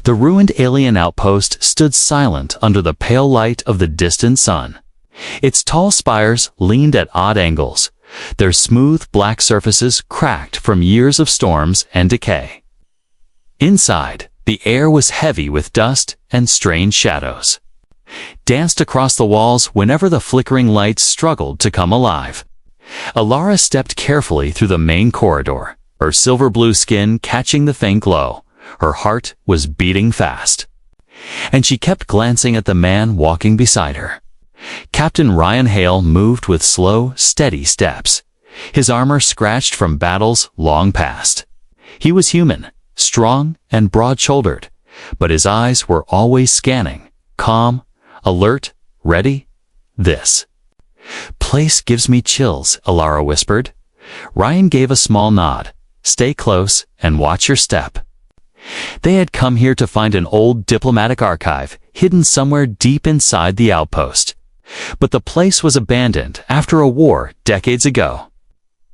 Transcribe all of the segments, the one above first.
The ruined alien outpost stood silent under the pale light of the distant sun. Its tall spires leaned at odd angles, their smooth black surfaces cracked from years of storms and decay. Inside, the air was heavy with dust and strange shadows, danced across the walls whenever the flickering lights struggled to come alive. Alara stepped carefully through the main corridor, her silver-blue skin catching the faint glow. Her heart was beating fast. And she kept glancing at the man walking beside her. Captain Ryan Hale moved with slow, steady steps, his armor scratched from battles long past. He was human, strong and broad-shouldered, but his eyes were always scanning, calm, alert, ready. This place gives me chills, Alara whispered. Ryan gave a small nod. Stay close and watch your step. They had come here to find an old diplomatic archive hidden somewhere deep inside the outpost. But the place was abandoned after a war decades ago,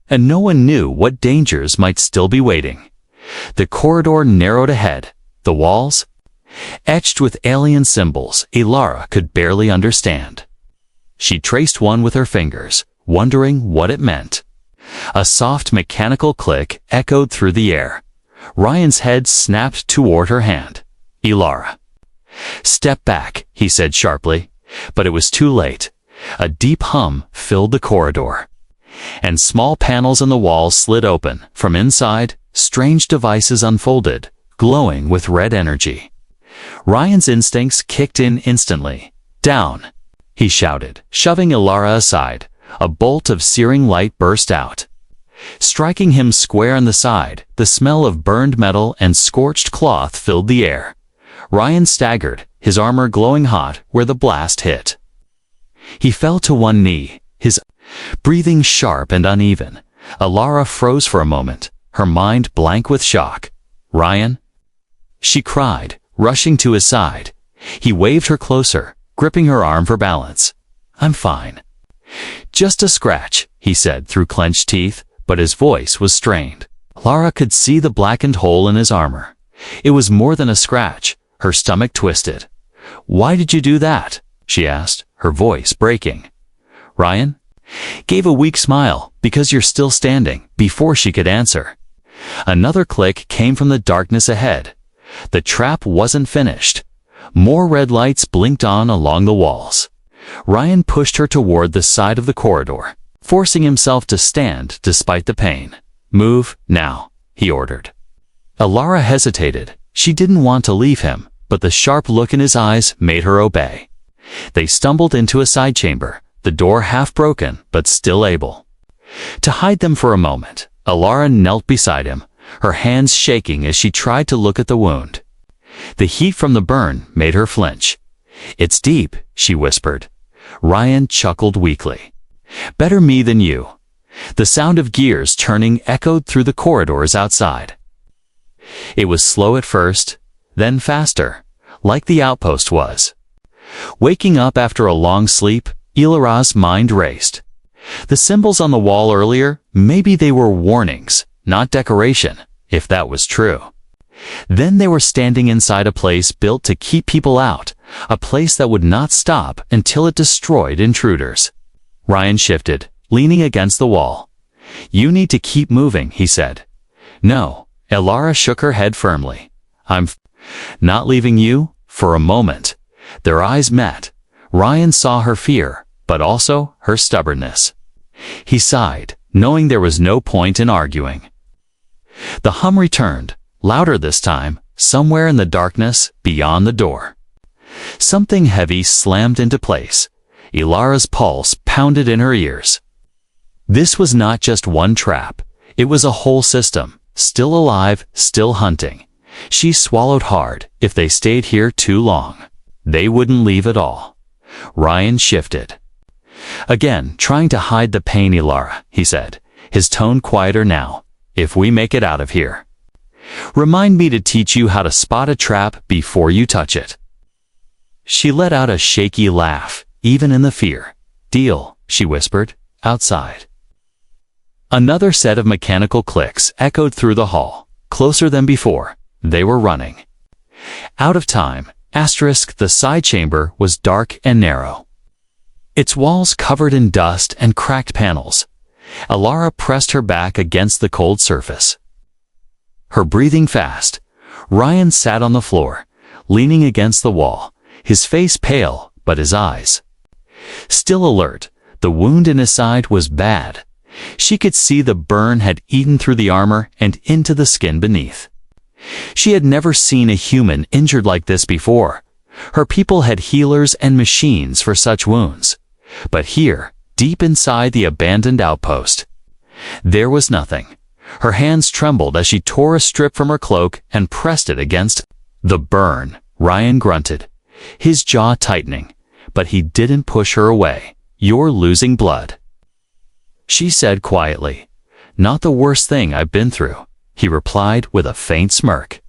and no one knew what dangers might still be waiting. The corridor narrowed ahead, the walls etched with alien symbols Alara could barely understand. She traced one with her fingers, wondering what it meant. A soft mechanical click echoed through the air. Ryan's head snapped toward her hand. Alara. Step back, he said sharply, but it was too late. A deep hum filled the corridor, and small panels in the walls slid open. From inside, strange devices unfolded, glowing with red energy. Ryan's instincts kicked in instantly. Down, he shouted, shoving Alara aside. A bolt of searing light burst out, striking him square in the side. The smell of burned metal and scorched cloth filled the air. Ryan staggered, his armor glowing hot where the blast hit. He fell to one knee, his breathing sharp and uneven. Alara froze for a moment, her mind blank with shock. Ryan? She cried, rushing to his side. He waved her closer, gripping her arm for balance. I'm fine. Just a scratch, he said through clenched teeth, but his voice was strained. Alara could see the blackened hole in his armor. It was more than a scratch. Her stomach twisted. Why did you do that? She asked, her voice breaking. Ryan gave a weak smile. Because you're still standing. Before she could answer, another click came from the darkness ahead. The trap wasn't finished. More red lights blinked on along the walls. Ryan pushed her toward the side of the corridor, forcing himself to stand despite the pain. Move, now, he ordered. Alara hesitated. She didn't want to leave him, but the sharp look in his eyes made her obey. They stumbled into a side chamber, the door half broken but still able to hide them for a moment. Alara knelt beside him, her hands shaking as she tried to look at the wound. The heat from the burn made her flinch. It's deep, she whispered. Ryan chuckled weakly. Better me than you. The sound of gears turning echoed through the corridors outside. It was slow at first, then faster, like the outpost was. Waking up after a long sleep, Alara's mind raced. The symbols on the wall earlier, maybe they were warnings, not decoration, if that was true. Then they were standing inside a place built to keep people out, a place that would not stop until it destroyed intruders. Ryan shifted, leaning against the wall. You need to keep moving, he said. No, Alara shook her head firmly. I'm not leaving you for a moment. Their eyes met. Ryan saw her fear, but also her stubbornness. He sighed, knowing there was no point in arguing. The hum returned, louder this time, somewhere in the darkness beyond the door. Something heavy slammed into place. Alara's pulse pounded in her ears. This was not just one trap. It was a whole system, still alive, still hunting. She swallowed hard. If they stayed here too long, they wouldn't leave at all. Ryan shifted. Again, trying to hide the pain. Alara, he said, his tone quieter now. If we make it out of here, remind me to teach you how to spot a trap before you touch it. She let out a shaky laugh, even in the fear. Deal, she whispered, outside. Another set of mechanical clicks echoed through the hall, closer than before. They were running. Out of time, the side chamber was dark and narrow. Its walls covered in dust and cracked panels. Alara pressed her back against the cold surface. Her breathing fast, Ryan sat on the floor, leaning against the wall, his face pale, but his eyes still alert. The wound in his side was bad. She could see the burn had eaten through the armor and into the skin beneath. She had never seen a human injured like this before. Her people had healers and machines for such wounds. But here, deep inside the abandoned outpost, there was nothing. Her hands trembled as she tore a strip from her cloak and pressed it against the burn. Ryan grunted, his jaw tightening, but he didn't push her away. "You're losing blood," she said quietly. "Not the worst thing I've been through," he replied with a faint smirk.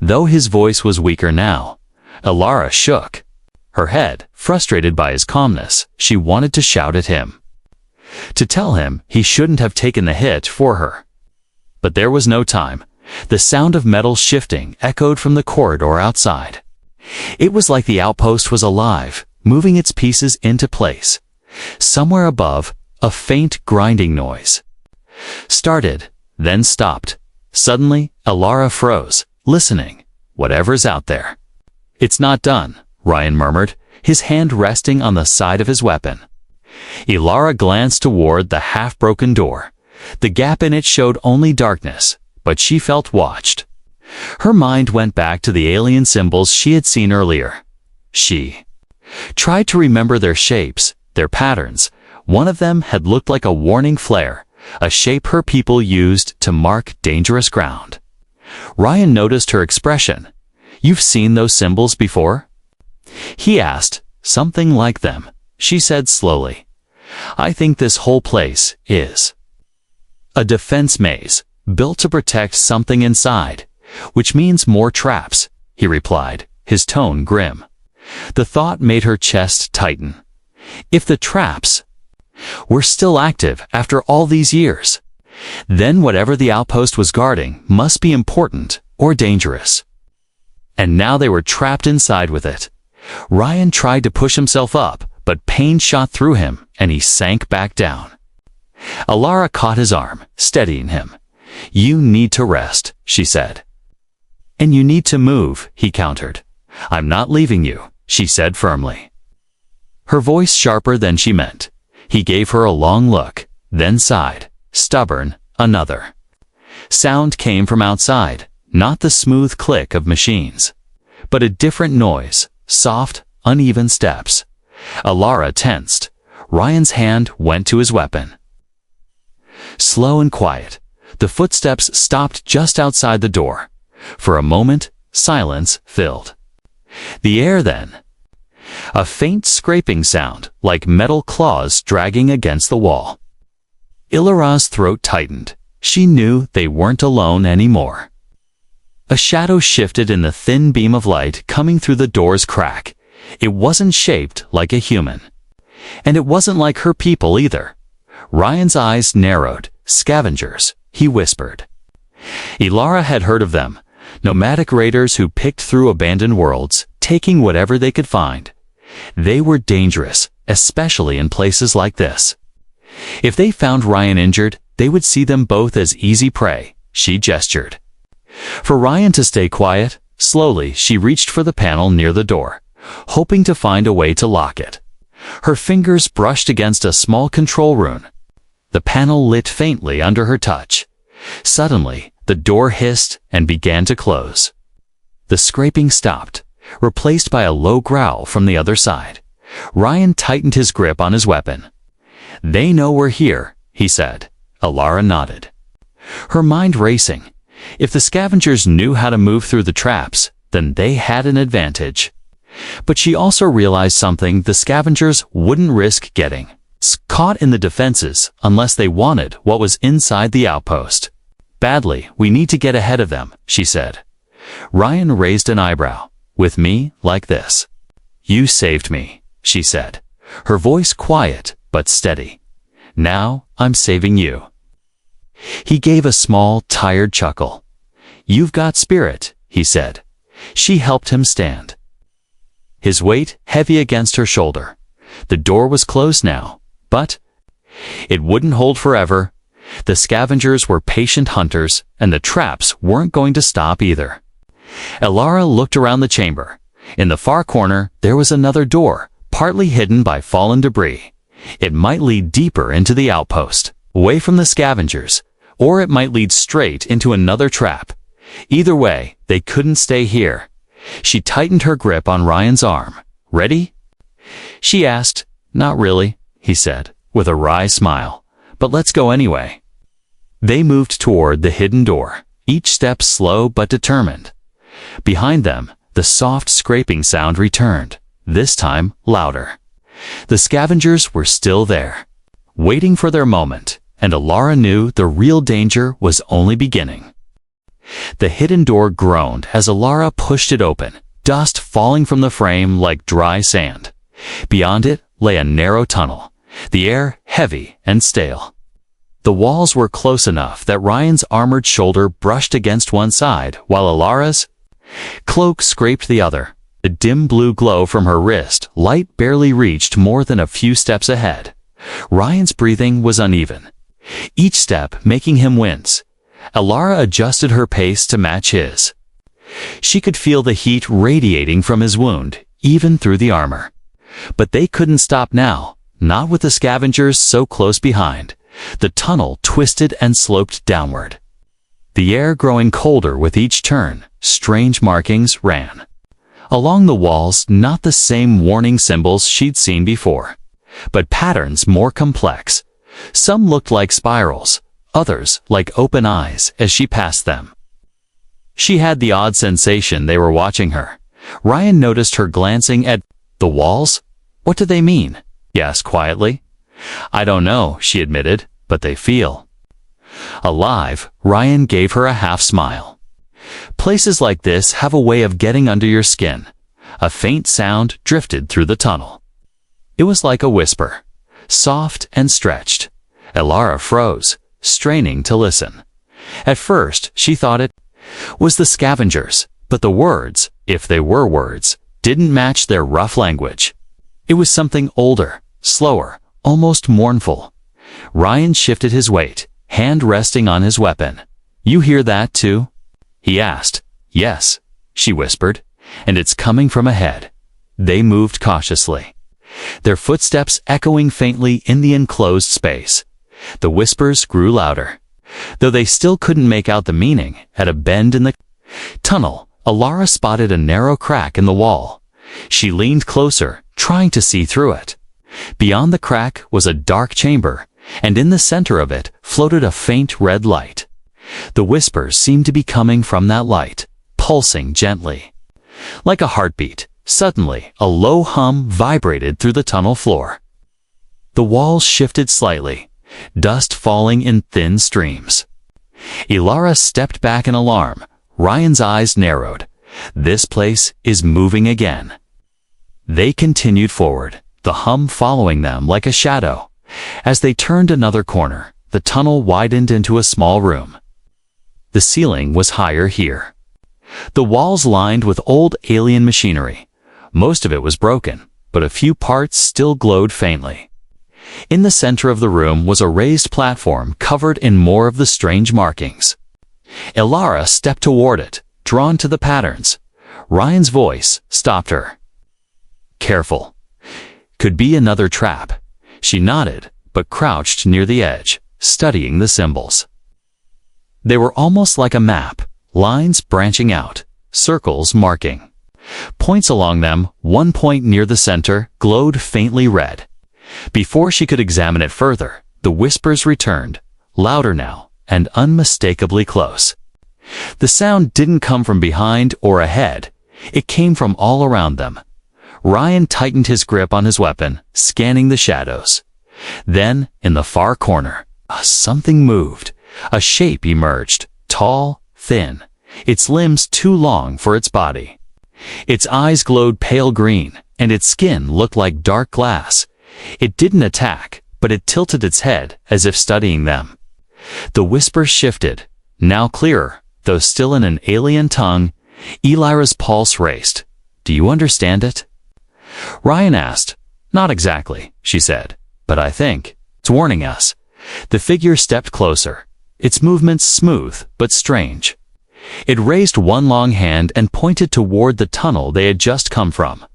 Though his voice was weaker now, Alara shook her head, frustrated by his calmness. She wanted to shout at him, to tell him he shouldn't have taken the hit for her. But there was no time. The sound of metal shifting echoed from the corridor outside. It was like the outpost was alive, moving its pieces into place. Somewhere above, a faint grinding noise started, then stopped. Suddenly, Alara froze, listening. "Whatever's out there, it's not done," Ryan murmured, his hand resting on the side of his weapon. Alara glanced toward the half-broken door. The gap in it showed only darkness, but she felt watched. Her mind went back to the alien symbols she had seen earlier. She tried to remember their shapes, their patterns. One of them had looked like a warning flare, a shape her people used to mark dangerous ground. Ryan noticed her expression. "You've seen those symbols before?" he asked. "Something like them," she said slowly. "I think this whole place is a defense maze, built to protect something inside, which means more traps," he replied, his tone grim. The thought made her chest tighten. If the traps were still active after all these years, then whatever the outpost was guarding must be important or dangerous. And now they were trapped inside with it. Ryan tried to push himself up, but pain shot through him and he sank back down. Alara caught his arm, steadying him. "You need to rest," she said. "And you need to move," he countered. "I'm not leaving you," she said firmly, her voice sharper than she meant. He gave her a long look, then sighed. Stubborn. Another sound came from outside, not the smooth click of machines, but a different noise, soft, uneven steps. Alara tensed. Ryan's hand went to his weapon. Slow and quiet, the footsteps stopped just outside the door. For a moment, silence filled the air. Then a faint scraping sound, like metal claws dragging against the wall. Alara's throat tightened. She knew they weren't alone anymore. A shadow shifted in the thin beam of light coming through the door's crack. It wasn't shaped like a human. And it wasn't like her people either. Ryan's eyes narrowed. "Scavengers," he whispered. Alara had heard of them. Nomadic raiders who picked through abandoned worlds, taking whatever they could find. They were dangerous, especially in places like this. If they found Ryan injured, they would see them both as easy prey. She gestured for Ryan to stay quiet. Slowly, she reached for the panel near the door, hoping to find a way to lock it. Her fingers brushed against a small control rune. The panel lit faintly under her touch. Suddenly, the door hissed and began to close. The scraping stopped, replaced by a low growl from the other side. Ryan tightened his grip on his weapon. "They know we're here," he said. Alara nodded, her mind racing. If the scavengers knew how to move through the traps, then they had an advantage. But she also realized something: the scavengers wouldn't risk getting caught in the defenses unless they wanted what was inside the outpost. "Badly, we need to get ahead of them," she said. Ryan raised an eyebrow. "With me like this?" "You saved me," she said, her voice quiet but steady. "Now I'm saving you." He gave a small, tired chuckle. "You've got spirit," he said. She helped him stand, his weight heavy against her shoulder. The door was closed now, but it wouldn't hold forever. The scavengers were patient hunters, and the traps weren't going to stop either. Elara looked around the chamber. In the far corner, there was another door, partly hidden by fallen debris. It might lead deeper into the outpost, away from the scavengers, or it might lead straight into another trap. Either way, they couldn't stay here. She tightened her grip on Ryan's arm. "Ready?" she asked. "Not really," he said, with a wry smile. "But let's go anyway." They moved toward the hidden door, each step slow but determined. Behind them, the soft scraping sound returned, this time louder. The scavengers were still there, waiting for their moment, and Elara knew the real danger was only beginning. The hidden door groaned as Elara pushed it open, dust falling from the frame like dry sand. Beyond it lay a narrow tunnel, the air heavy and stale. The walls were close enough that Ryan's armored shoulder brushed against one side, while Elara's cloak scraped the other. The dim blue glow from her wrist light barely reached more than a few steps ahead. Ryan's breathing was uneven, each step making him wince. Elara adjusted her pace to match his. She could feel the heat radiating from his wound, even through the armor. But they couldn't stop now, not with the scavengers so close behind. The tunnel twisted and sloped downward, the air growing colder with each turn. Strange markings ran along the walls, not the same warning symbols she'd seen before, but patterns more complex. Some looked like spirals, others like open eyes as she passed them. She had the odd sensation they were watching her. Ryan noticed her glancing at the walls. "What do they mean?" he asked quietly. "I don't know," she admitted, "but they feel alive." Ryan gave her a half smile. "Places like this have a way of getting under your skin." A faint sound drifted through the tunnel. It was like a whisper, soft and stretched. Elara froze, straining to listen. At first, she thought it was the scavengers, but the words, if they were words, didn't match their rough language. It was something older, slower, almost mournful. Ryan shifted his weight, hand resting on his weapon. "You hear that too?" he asked. "Yes," she whispered, "and it's coming from ahead." They moved cautiously, their footsteps echoing faintly in the enclosed space. The whispers grew louder, though they still couldn't make out the meaning. At a bend in the tunnel, Elara spotted a narrow crack in the wall. She leaned closer, trying to see through it. Beyond the crack was a dark chamber, and in the center of it floated a faint red light. The whispers seemed to be coming from that light, pulsing gently, like a heartbeat. Suddenly, a low hum vibrated through the tunnel floor. The walls shifted slightly, dust falling in thin streams. Elara stepped back in alarm. Ryan's eyes narrowed. "This place is moving again." They continued forward, the hum following them like a shadow. As they turned another corner, the tunnel widened into a small room. The ceiling was higher here, the walls lined with old alien machinery. Most of it was broken, but a few parts still glowed faintly. In the center of the room was a raised platform covered in more of the strange markings. Elara stepped toward it, drawn to the patterns. Ryan's voice stopped her. "Careful. Could be another trap." She nodded, but crouched near the edge, studying the symbols. They were almost like a map, lines branching out, circles marking points along them. One point near the center glowed faintly red. Before she could examine it further, the whispers returned, louder now and unmistakably close. The sound didn't come from behind or ahead. It came from all around them. Ryan tightened his grip on his weapon, scanning the shadows. Then, in the far corner, something moved. A shape emerged, tall, thin, its limbs too long for its body. Its eyes glowed pale green, and its skin looked like dark glass. It didn't attack, but it tilted its head as if studying them. The whisper shifted, now clearer, though still in an alien tongue. Elira's pulse raced. "Do you understand it?" Ryan asked. "Not exactly," she said, "but I think it's warning us." The figure stepped closer, its movements smooth but strange. It raised one long hand and pointed toward the tunnel they had just come from.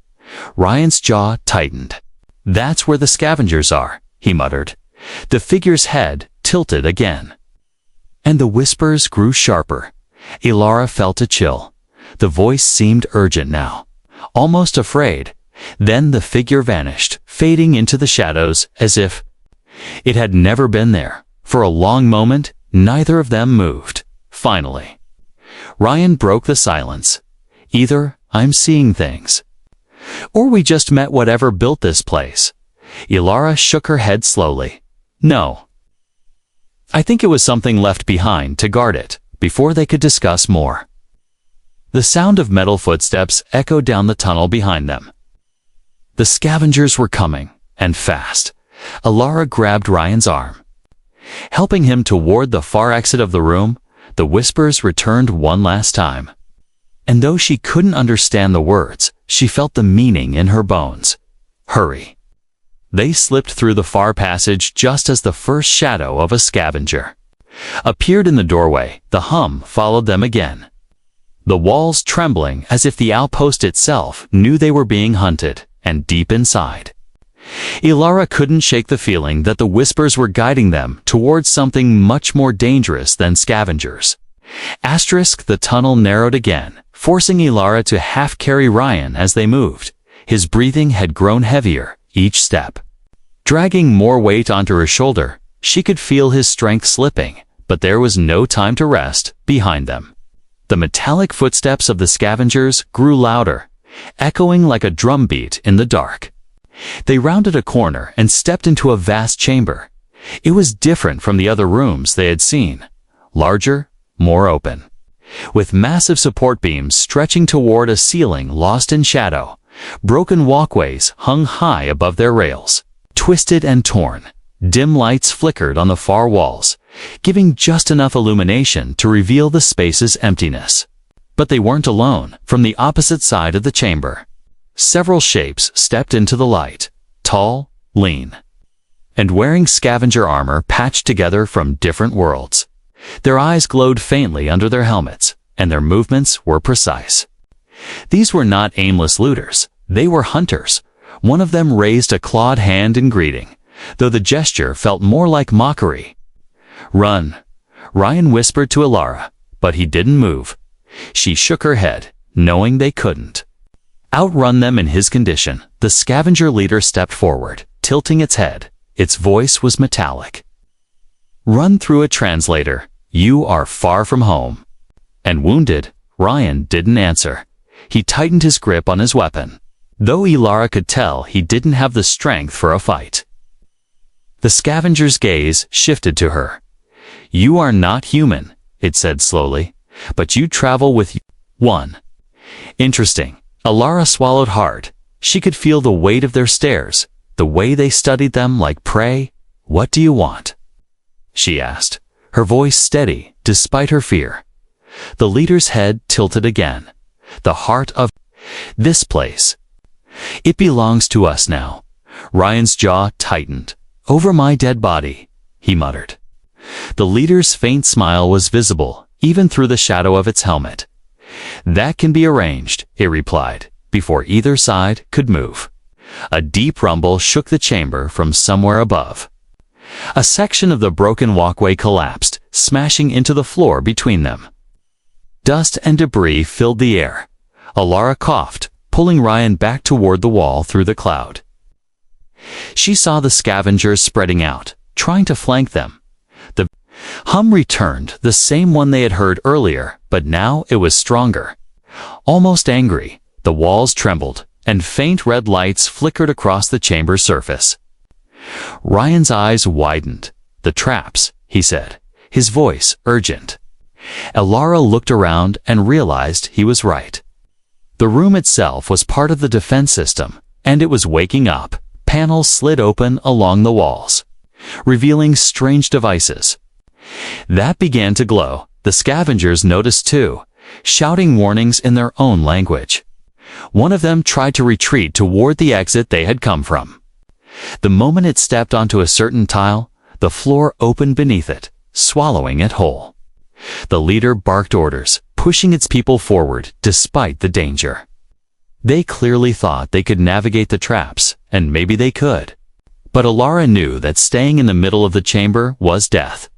Ryan's jaw tightened. "That's where the scavengers are," he muttered. The figure's head tilted again. And the whispers grew sharper. Elara felt a chill. The voice seemed urgent now, almost afraid. Then the figure vanished, fading into the shadows as if it had never been there. For a long moment, neither of them moved. Finally, Ryan broke the silence. "Either I'm seeing things, or we just met whatever built this place." Elara shook her head slowly. "No. I think it was something left behind to guard it," before they could discuss more. The sound of metal footsteps echoed down the tunnel behind them. The scavengers were coming, and fast. Elara grabbed Ryan's arm, helping him toward the far exit of the room. The whispers returned one last time. And though she couldn't understand the words, she felt the meaning in her bones. "Hurry." They slipped through the far passage just as the first shadow of a scavenger appeared in the doorway. The hum followed them again, the walls trembling as if the outpost itself knew they were being hunted. And deep inside, Elara couldn't shake the feeling that the whispers were guiding them towards something much more dangerous than scavengers. The tunnel narrowed again, forcing Elara to half-carry Ryan as they moved. His breathing had grown heavier each step, dragging more weight onto her shoulder. She could feel his strength slipping, but there was no time to rest. Behind them, the metallic footsteps of the scavengers grew louder, echoing like a drumbeat in the dark. They rounded a corner and stepped into a vast chamber. It was different from the other rooms they had seen, larger, more open, with massive support beams stretching toward a ceiling lost in shadow. Broken walkways hung high above their rails, twisted and torn. Dim lights flickered on the far walls, giving just enough illumination to reveal the space's emptiness. But they weren't alone. From the opposite side of the chamber, several shapes stepped into the light, tall, lean, and wearing scavenger armor patched together from different worlds. Their eyes glowed faintly under their helmets, and their movements were precise. These were not aimless looters, they were hunters. One of them raised a clawed hand in greeting, though the gesture felt more like mockery. "Run," Ryan whispered to Elara, but he didn't move. She shook her head, knowing they couldn't outrun them in his condition. The scavenger leader stepped forward, tilting its head. Its voice was metallic. "Run through a translator. You are far from home." And wounded, Ryan didn't answer. He tightened his grip on his weapon, though Elara could tell he didn't have the strength for a fight. The scavenger's gaze shifted to her. "You are not human," it said slowly, "but you travel with one." Interesting. Elara swallowed hard. She could feel the weight of their stares, the way they studied them like prey. "What do you want?" she asked, her voice steady despite her fear. The leader's head tilted again. "The heart of this place. It belongs to us now." Ryan's jaw tightened. "Over my dead body," he muttered. The leader's faint smile was visible, even through the shadow of its helmet. "That can be arranged," it replied, before either side could move. A deep rumble shook the chamber from somewhere above. A section of the broken walkway collapsed, smashing into the floor between them. Dust and debris filled the air. Elara coughed, pulling Ryan back toward the wall through the cloud. She saw the scavengers spreading out, trying to flank them. The hum returned, the same one they had heard earlier, but now it was stronger. Almost angry, the walls trembled, and faint red lights flickered across the chamber's surface. Ryan's eyes widened. "The traps," he said, his voice urgent. Elara looked around and realized he was right. The room itself was part of the defense system, and it was waking up. Panels slid open along the walls, revealing strange devices that began to glow. The scavengers noticed too. shouting warnings in their own language. One of them tried to retreat toward the exit they had come from. The moment it stepped onto a certain tile, the floor opened beneath it, swallowing it whole. The leader barked orders, pushing its people forward despite the danger. They clearly thought they could navigate the traps, and maybe they could. But Alara knew that staying in the middle of the chamber was death.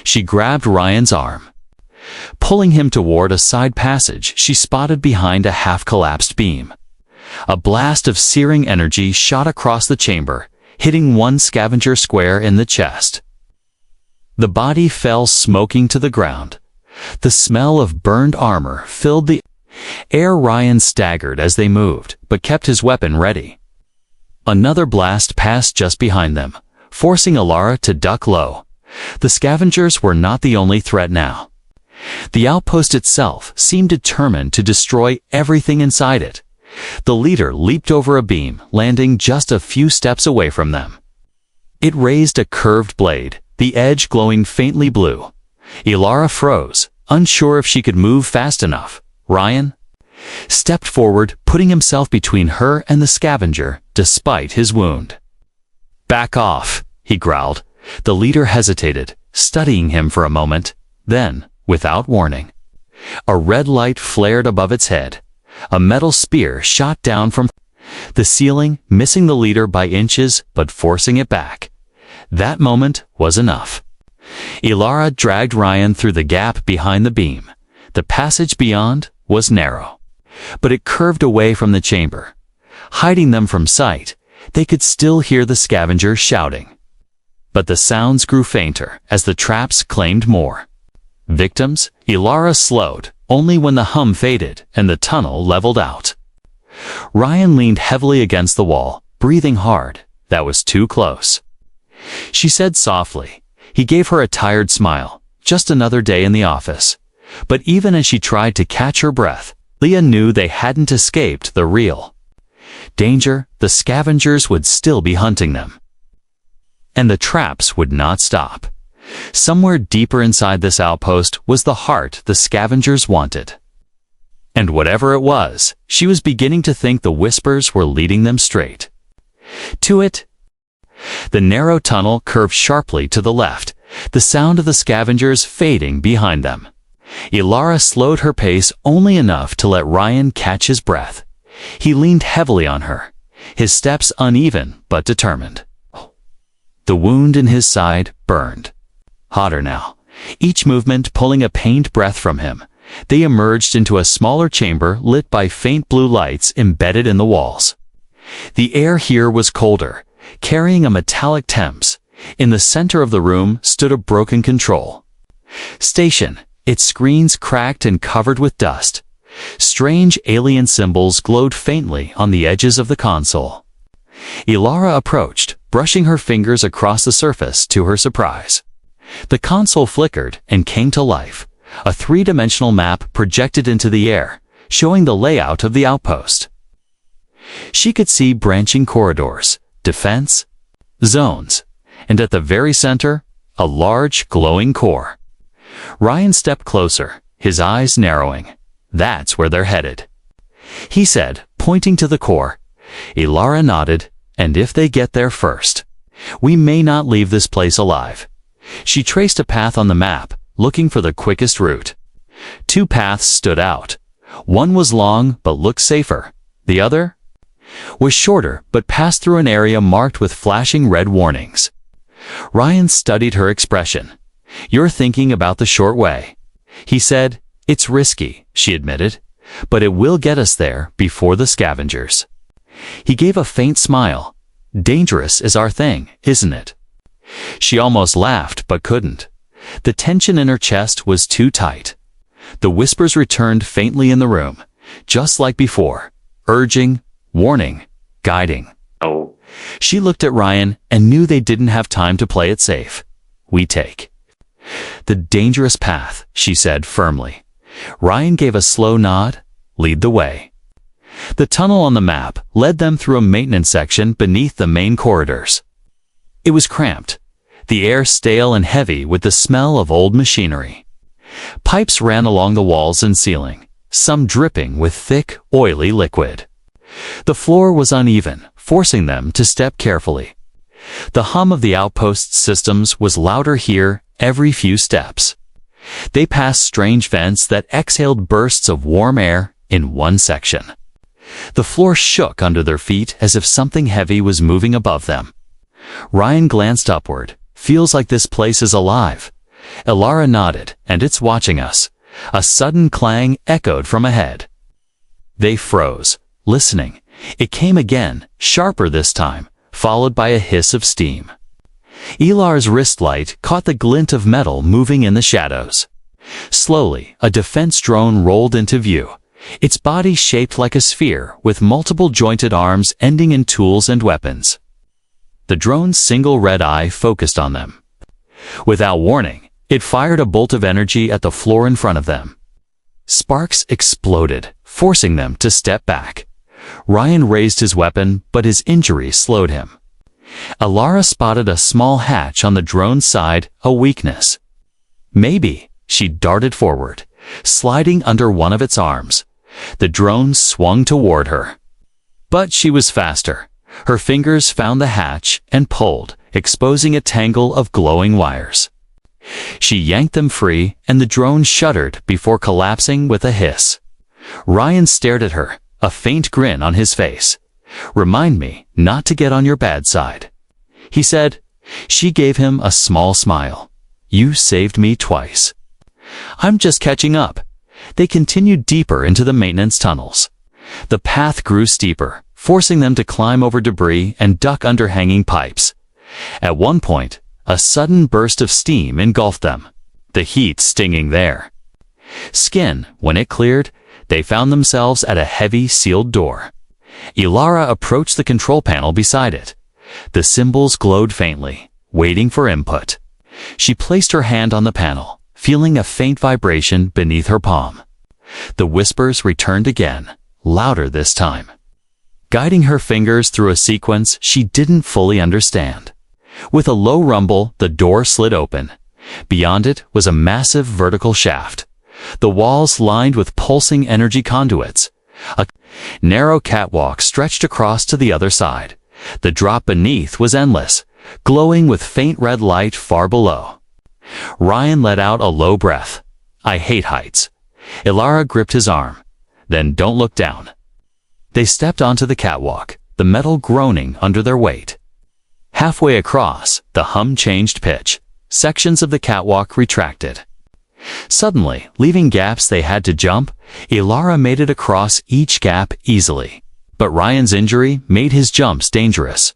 She grabbed Ryan's arm. Pulling him toward a side passage she spotted behind a half-collapsed beam. A blast of searing energy shot across the chamber, hitting one scavenger square in the chest. The body fell smoking to the ground. The smell of burned armor filled the air. Ryan staggered as they moved, but kept his weapon ready. Another blast passed just behind them, forcing Alara to duck low. The scavengers were not the only threat now. The outpost itself seemed determined to destroy everything inside it. The leader leaped over a beam, landing just a few steps away from them. It raised a curved blade, the edge glowing faintly blue. Alara froze, unsure if she could move fast enough. Ryan stepped forward, putting himself between her and the scavenger, despite his wound. "Back off," he growled. The leader hesitated, studying him for a moment. Then, without warning, a red light flared above its head. A metal spear shot down from the ceiling, missing the leader by inches but forcing it back. That moment was enough. Alara dragged Ryan through the gap behind the beam. The passage beyond was narrow, but it curved away from the chamber. Hiding them from sight, they could still hear the scavengers shouting. But the sounds grew fainter as the traps claimed more victims. Alara slowed, only when the hum faded and the tunnel leveled out. Ryan leaned heavily against the wall, breathing hard. That was too close. She said softly. He gave her a tired smile. Just another day in the office. But even as she tried to catch her breath, Leah knew they hadn't escaped the real danger. The scavengers would still be hunting them. And the traps would not stop. Somewhere deeper inside this outpost was the heart the scavengers wanted. And whatever it was, she was beginning to think the whispers were leading them straight to it. The narrow tunnel curved sharply to the left, the sound of the scavengers fading behind them. Alara slowed her pace only enough to let Ryan catch his breath. He leaned heavily on her, his steps uneven but determined. The wound in his side burned. Hotter now, each movement pulling a pained breath from him. They emerged into a smaller chamber lit by faint blue lights embedded in the walls. The air here was colder, carrying a metallic temps. In the center of the room stood a broken control station, its screens cracked and covered with dust. Strange alien symbols glowed faintly on the edges of the console. Alara approached, brushing her fingers across the surface to her surprise. The console flickered and came to life. A three-dimensional map projected into the air, showing the layout of the outpost. She could see branching corridors, defense zones, and at the very center, a large, glowing core. Ryan stepped closer, his eyes narrowing. "That's where they're headed," he said, pointing to the core. Alara nodded. "And if they get there first, we may not leave this place alive." She traced a path on the map, looking for the quickest route. Two paths stood out. One was long but looked safer. The other was shorter but passed through an area marked with flashing red warnings. Ryan studied her expression. "You're thinking about the short way," he said. "It's risky," she admitted, "but it will get us there before the scavengers." He gave a faint smile. "Dangerous is our thing, isn't it?" She almost laughed but couldn't. The tension in her chest was too tight. The whispers returned faintly in the room, just like before, urging, warning, guiding. Oh. She looked at Ryan and knew they didn't have time to play it safe. "We take the dangerous path," she said firmly. Ryan gave a slow nod. "Lead the way." The tunnel on the map led them through a maintenance section beneath the main corridors. It was cramped, the air stale and heavy with the smell of old machinery. Pipes ran along the walls and ceiling, some dripping with thick, oily liquid. The floor was uneven, forcing them to step carefully. The hum of the outpost's systems was louder here every few steps. They passed strange vents that exhaled bursts of warm air in one section. The floor shook under their feet as if something heavy was moving above them. Ryan glanced upward. "Feels like this place is alive." Ilara nodded. "And it's watching us." A sudden clang echoed from ahead. They froze, listening. It came again, sharper this time, followed by a hiss of steam. Ilar's wrist light caught the glint of metal moving in the shadows. Slowly, a defense drone rolled into view, its body shaped like a sphere with multiple jointed arms ending in tools and weapons. The drone's single red eye focused on them. Without warning, it fired a bolt of energy at the floor in front of them. Sparks exploded, forcing them to step back. Ryan raised his weapon, but his injury slowed him. Ilara spotted a small hatch on the drone's side, a weakness. Maybe. She darted forward, sliding under one of its arms. The drone swung toward her. But she was faster. Her fingers found the hatch and pulled, exposing a tangle of glowing wires. She yanked them free, and the drone shuddered before collapsing with a hiss. Ryan stared at her, a faint grin on his face. "Remind me not to get on your bad side," he said. She gave him a small smile. "You saved me twice." "I'm just catching up." They continued deeper into the maintenance tunnels. The path grew steeper, forcing them to climb over debris and duck under hanging pipes. At one point, a sudden burst of steam engulfed them, the heat stinging there. Skin, when it cleared, they found themselves at a heavy, sealed door. Ilara approached the control panel beside it. The symbols glowed faintly, waiting for input. She placed her hand on the panel, feeling a faint vibration beneath her palm. The whispers returned again, louder this time. Guiding her fingers through a sequence she didn't fully understand. With a low rumble, the door slid open. Beyond it was a massive vertical shaft. The walls lined with pulsing energy conduits. A narrow catwalk stretched across to the other side. The drop beneath was endless, glowing with faint red light far below. Ryan let out a low breath. "I hate heights." Ilara gripped his arm. "Then don't look down." They stepped onto the catwalk, the metal groaning under their weight. Halfway across, the hum changed pitch. Sections of the catwalk retracted. Suddenly, leaving gaps they had to jump, Ilara made it across each gap easily. But Ryan's injury made his jumps dangerous.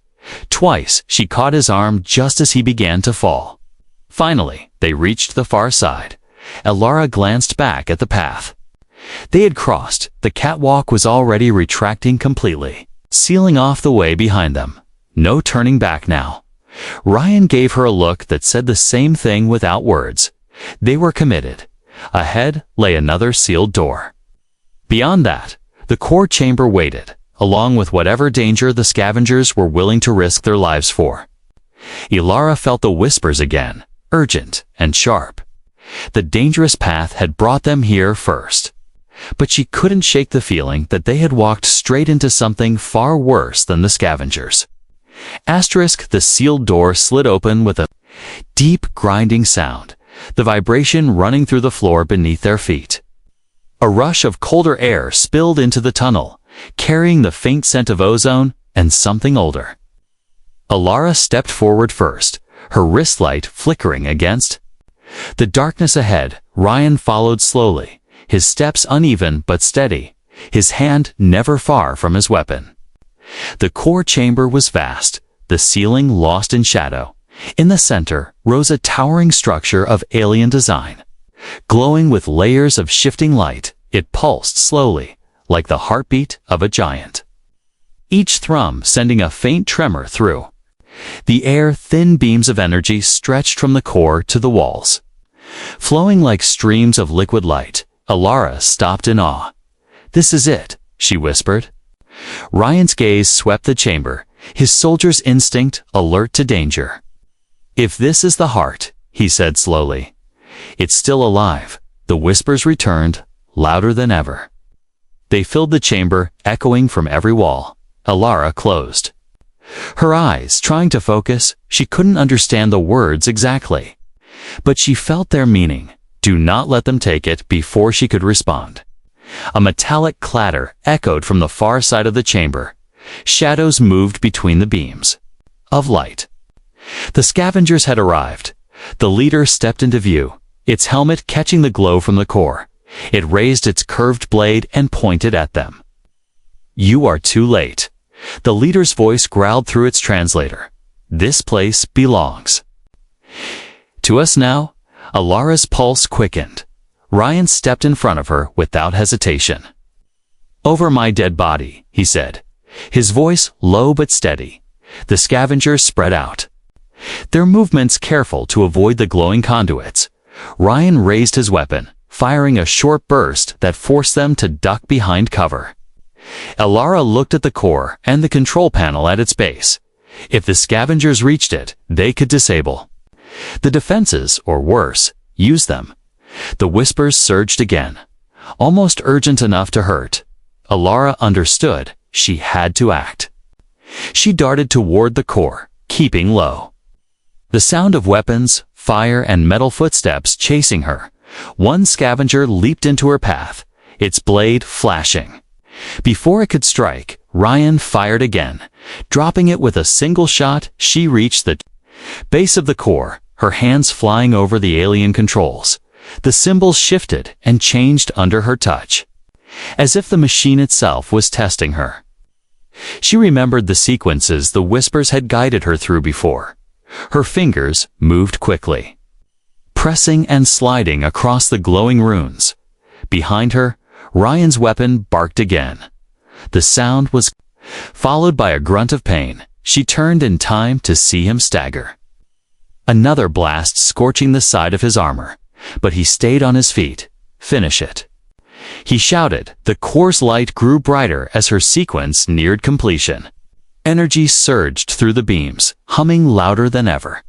Twice, she caught his arm just as he began to fall. Finally, they reached the far side. Ilara glanced back at the path. They had crossed. The catwalk was already retracting completely, sealing off the way behind them. No turning back now. Ryan gave her a look that said the same thing without words. They were committed. Ahead lay another sealed door. Beyond that, the core chamber waited, along with whatever danger the scavengers were willing to risk their lives for. Ilara felt the whispers again, urgent and sharp. The dangerous path had brought them here first. But she couldn't shake the feeling that they had walked straight into something far worse than the scavengers. The sealed door slid open with a deep grinding sound, the vibration running through the floor beneath their feet. A rush of colder air spilled into the tunnel, carrying the faint scent of ozone and something older. Ilara stepped forward first, her wrist light flickering against the darkness ahead. Ryan followed slowly, his steps uneven but steady, his hand never far from his weapon. The core chamber was vast, the ceiling lost in shadow. In the center rose a towering structure of alien design. Glowing with layers of shifting light, it pulsed slowly, like the heartbeat of a giant. Each thrum sending a faint tremor through the air. Thin beams of energy stretched from the core to the walls. Flowing like streams of liquid light, Ilara stopped in awe. "This is it," she whispered. Ryan's gaze swept the chamber, his soldier's instinct alert to danger. "If this is the heart," he said slowly, "it's still alive, The whispers returned, louder than ever. They filled the chamber, echoing from every wall. Alara closed her eyes, trying to focus. She couldn't understand the words exactly, but she felt their meaning. Do not let them take it. Before she could respond, a metallic clatter echoed from the far side of the chamber. Shadows moved between the beams of light. The scavengers had arrived. The leader stepped into view, its helmet catching the glow from the core. It raised its curved blade and pointed at them. "You are too late." The leader's voice growled through its translator. "This place belongs to us now." Alara's pulse quickened. Ryan stepped in front of her without hesitation. "Over my dead body," he said, his voice low but steady. The scavengers spread out, their movements careful to avoid the glowing conduits. Ryan raised his weapon, firing a short burst that forced them to duck behind cover. Alara looked at the core and the control panel at its base. If the scavengers reached it, they could disable the defenses, or worse, use them. The whispers surged again, almost urgent enough to hurt. Alara understood. She had to act. She darted toward the core, keeping low. The sound of weapons, fire, and metal footsteps chasing her. One scavenger leaped into her path, its blade flashing. Before it could strike, Ryan fired again. Dropping it with a single shot, she reached the base of the core, her hands flying over the alien controls. The symbols shifted and changed under her touch, as if the machine itself was testing her. She remembered the sequences the whispers had guided her through before. Her fingers moved quickly, pressing and sliding across the glowing runes. Behind her, Ryan's weapon barked again. The sound was followed by a grunt of pain. She turned in time to see him stagger. Another blast scorching the side of his armor, but he stayed on his feet. "Finish it," he shouted. The core's light grew brighter as her sequence neared completion. Energy surged through the beams, humming louder than ever.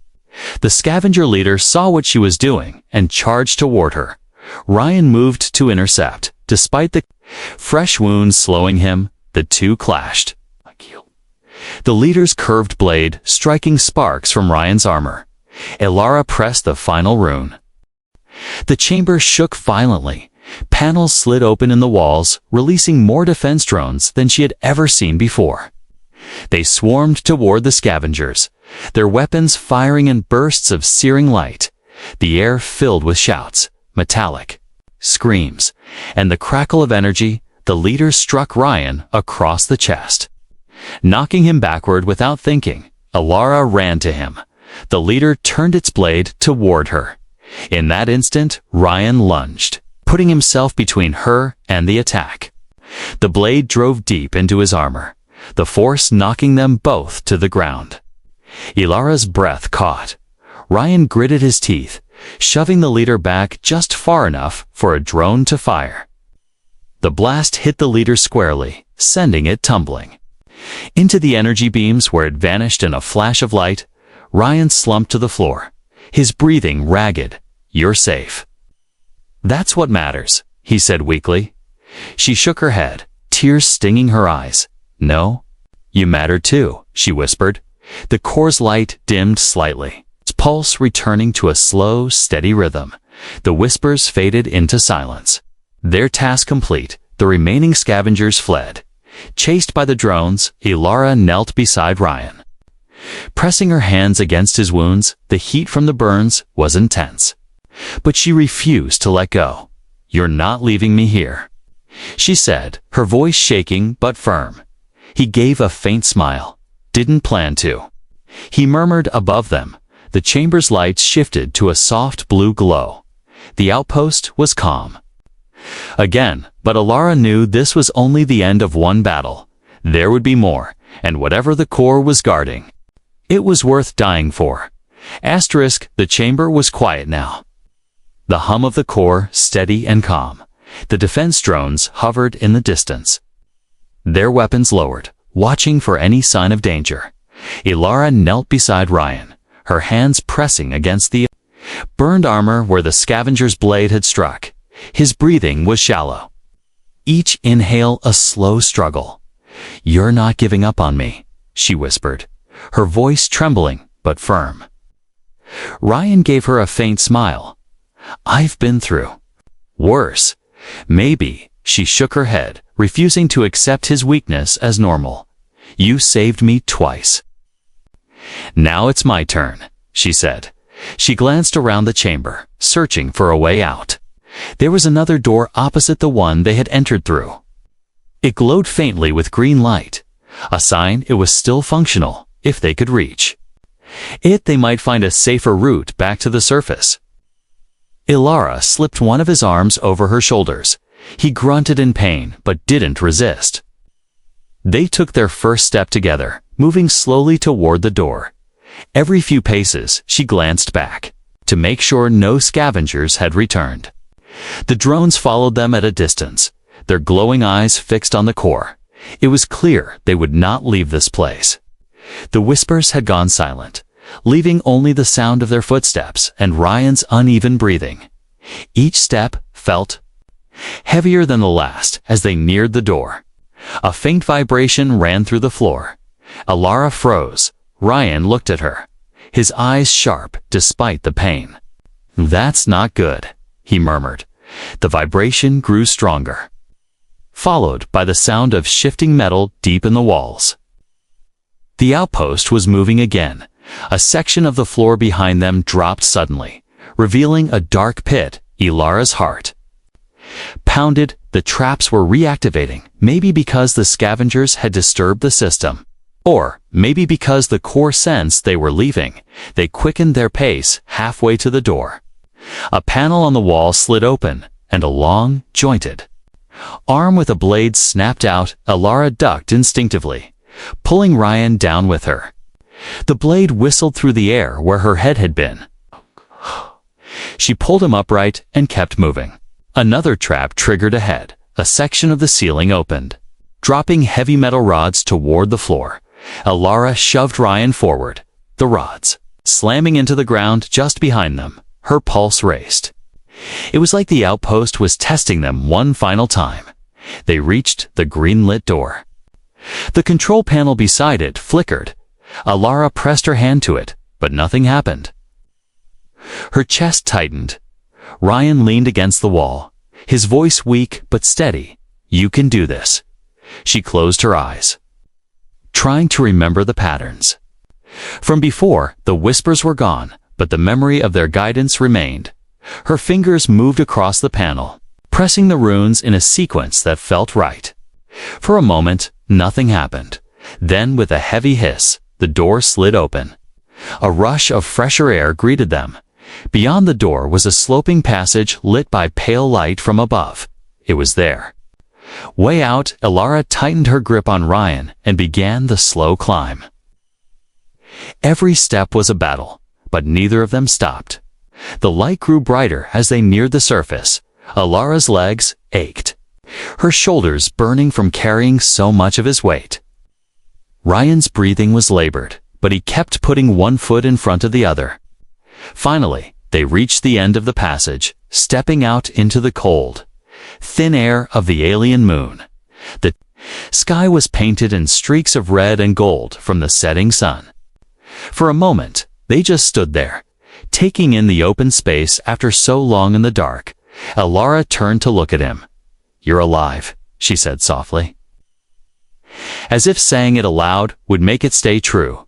The scavenger leader saw what she was doing and charged toward her. Ryan moved to intercept. Despite the fresh wounds slowing him, the two clashed. The leader's curved blade striking sparks from Ryan's armor. Alara pressed the final rune. The chamber shook violently. Panels slid open in the walls, releasing more defense drones than she had ever seen before. They swarmed toward the scavengers, their weapons firing in bursts of searing light. The air filled with shouts, metallic screams, and the crackle of energy. The leader struck Ryan across the chest, knocking him backward without thinking. Alara ran to him. The leader turned its blade toward her. In that instant, Ryan lunged, putting himself between her and the attack. The blade drove deep into his armor, the force knocking them both to the ground. Alara's breath caught. Ryan gritted his teeth, shoving the leader back just far enough for a drone to fire. The blast hit the leader squarely, sending it tumbling into the energy beams where it vanished in a flash of light. Ryan slumped to the floor, his breathing ragged. "You're safe. That's what matters," he said weakly. She shook her head, tears stinging her eyes. "No, you matter too," she whispered. The core's light dimmed slightly, its pulse returning to a slow, steady rhythm. The whispers faded into silence. Their task complete, the remaining scavengers fled. Chased by the drones, Alara knelt beside Ryan, pressing her hands against his wounds. The heat from the burns was intense, but she refused to let go. "You're not leaving me here," she said, her voice shaking but firm. He gave a faint smile. "Didn't plan to." He murmured above them. The chamber's lights shifted to a soft blue glow. The outpost was calm again, but Alara knew this was only the end of one battle. There would be more, and whatever the core was guarding, it was worth dying for. The chamber was quiet now. The hum of the core steady and calm. The defense drones hovered in the distance, their weapons lowered, watching for any sign of danger. Alara knelt beside Ryan, her hands pressing against the burned armor where the scavenger's blade had struck. His breathing was shallow. Each inhale a slow struggle. "You're not giving up on me," she whispered, her voice trembling but firm. Ryan gave her a faint smile. "I've been through worse." "Maybe," she shook her head, refusing to accept his weakness as normal. "You saved me twice." "Now it's my turn," she said. She glanced around the chamber, searching for a way out. There was another door opposite the one they had entered through. It glowed faintly with green light, a sign it was still functional if they could reach it. They might find a safer route back to the surface. Ilara slipped one of his arms over her shoulders. He grunted in pain but didn't resist. They took their first step together, moving slowly toward the door. Every few paces, she glanced back to make sure no scavengers had returned. The drones followed them at a distance, their glowing eyes fixed on the core. It was clear they would not leave this place. The whispers had gone silent, leaving only the sound of their footsteps and Ryan's uneven breathing. Each step felt heavier than the last as they neared the door. A faint vibration ran through the floor. Ilara froze. Ryan looked at her, his eyes sharp despite the pain. "That's not good," he murmured. The vibration grew stronger, followed by the sound of shifting metal deep in the walls. The outpost was moving again. A section of the floor behind them dropped suddenly, revealing a dark pit. Ilara's heart pounded. The traps were reactivating, maybe because the scavengers had disturbed the system, or maybe because the core sensed they were leaving. They quickened their pace halfway to the door. A panel on the wall slid open, and a long, jointed arm with a blade snapped out. Ilara ducked instinctively, pulling Ryan down with her. The blade whistled through the air where her head had been. She pulled him upright and kept moving. Another trap triggered ahead. A section of the ceiling opened, dropping heavy metal rods toward the floor. Ilara shoved Ryan forward, the rods slamming into the ground just behind them. Her pulse raced. It was like the outpost was testing them one final time. They reached the green-lit door. The control panel beside it flickered. Ilara pressed her hand to it, but nothing happened. Her chest tightened. Ryan leaned against the wall, his voice weak but steady. "You can do this." She closed her eyes, trying to remember the patterns. From before, the whispers were gone, but the memory of their guidance remained. Her fingers moved across the panel, pressing the runes in a sequence that felt right. For a moment, nothing happened. Then, with a heavy hiss, the door slid open. A rush of fresher air greeted them. Beyond the door was a sloping passage lit by pale light from above. It was there. Way out, Ilara tightened her grip on Ryan and began the slow climb. Every step was a battle, but neither of them stopped. The light grew brighter as they neared the surface. Ilara's legs ached, her shoulders burning from carrying so much of his weight. Ryan's breathing was labored, but he kept putting one foot in front of the other. Finally, they reached the end of the passage, stepping out into the cold, thin air of the alien moon. The sky was painted in streaks of red and gold from the setting sun. For a moment, they just stood there, taking in the open space after so long in the dark. Ilara turned to look at him. "You're alive," she said softly. As if saying it aloud would make it stay true.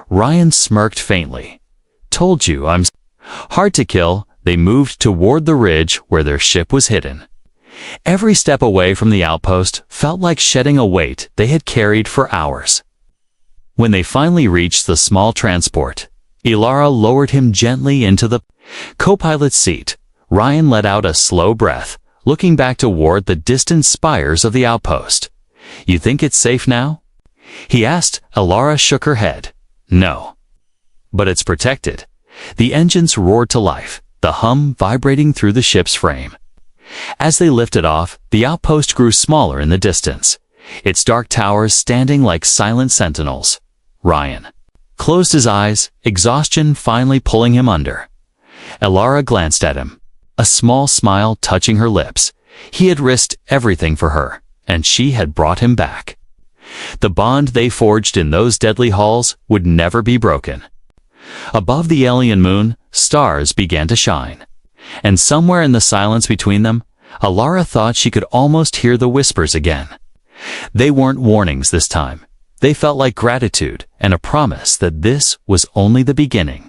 Ryan smirked faintly. "Told you I'm hard to kill." They moved toward the ridge where their ship was hidden. Every step away from the outpost felt like shedding a weight they had carried for hours. When they finally reached the small transport, Ilara lowered him gently into the co-pilot's seat. Ryan let out a slow breath, looking back toward the distant spires of the outpost. "You think it's safe now?" he asked. Ilara shook her head. "No. But it's protected." The engines roared to life, the hum vibrating through the ship's frame. As they lifted off, the outpost grew smaller in the distance, its dark towers standing like silent sentinels. Ryan closed his eyes, exhaustion finally pulling him under. Ilara glanced at him. a small smile touching her lips. He had risked everything for her, and she had brought him back. The bond they forged in those deadly halls would never be broken. Above the alien moon, stars began to shine. And somewhere in the silence between them, Alara thought she could almost hear the whispers again. They weren't warnings this time. They felt like gratitude and a promise that this was only the beginning.